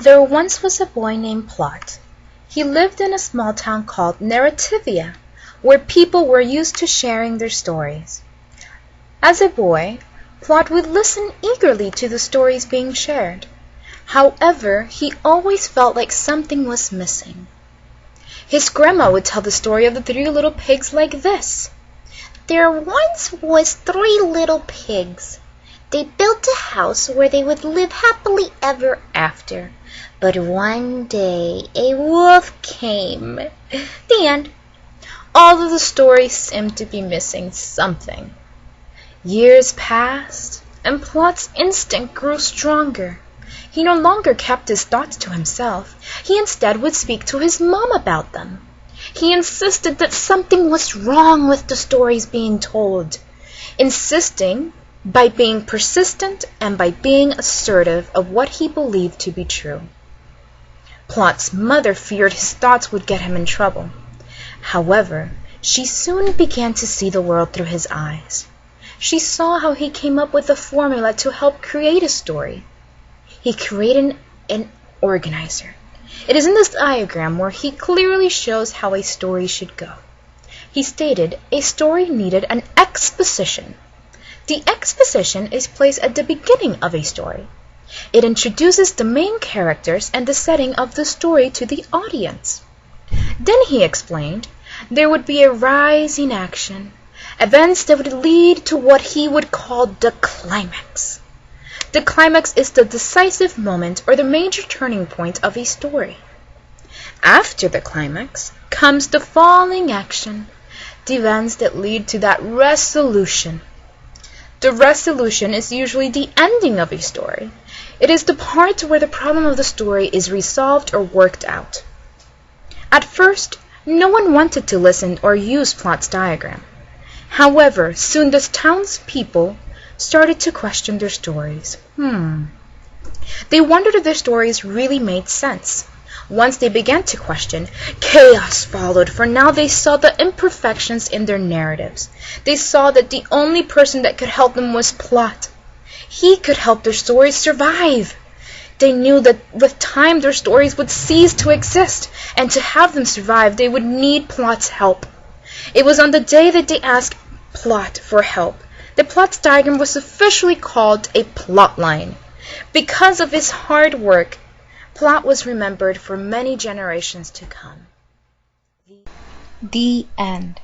There once was a boy named Plot. He lived in a small town called Narrativia, where people were used to sharing their stories. As a boy, Plot would listen eagerly to the stories being shared. However, he always felt like something was missing. His grandma would tell the story of the three little pigs like this. There once was three little pigs. They built a house where they would live happily ever after. But one day a wolf came. The end. All of the stories seemed to be missing something. Years passed, and Plot's instinct grew stronger. He no longer kept his thoughts to himself. He instead would speak to his mom about them. He insisted that something was wrong with the stories being told, insisting by being persistent and by being assertive of what he believed to be true. Plot's mother feared his thoughts would get him in trouble. However, she soon began to see the world through his eyes. She saw how he came up with a formula to help create a story. He created an organizer. It is in this diagram where he clearly shows how a story should go. He stated a story needed an exposition. The exposition is placed at the beginning of a story. It introduces the main characters and the setting of the story to the audience. Then he explained there would be a rise in action, events that would lead to what he would call the climax. The climax is the decisive moment or the major turning point of a story. After the climax comes the falling action, the events that lead to that resolution. The resolution is usually the ending of a story. It is the part where the problem of the story is resolved or worked out. At first, no one wanted to listen or use Plot's diagram. However, soon the townspeople started to question their stories. They wondered if their stories really made sense. Once they began to question, chaos followed, for now they saw the imperfections in their narratives. They saw that the only person that could help them was Plot. He could help their stories survive. They knew that with time their stories would cease to exist, and to have them survive they would need Plot's help. It was on the day that they asked Plot for help that Plot's diagram was officially called a plot line. Because of his hard work, Plot was remembered for many generations to come. The end.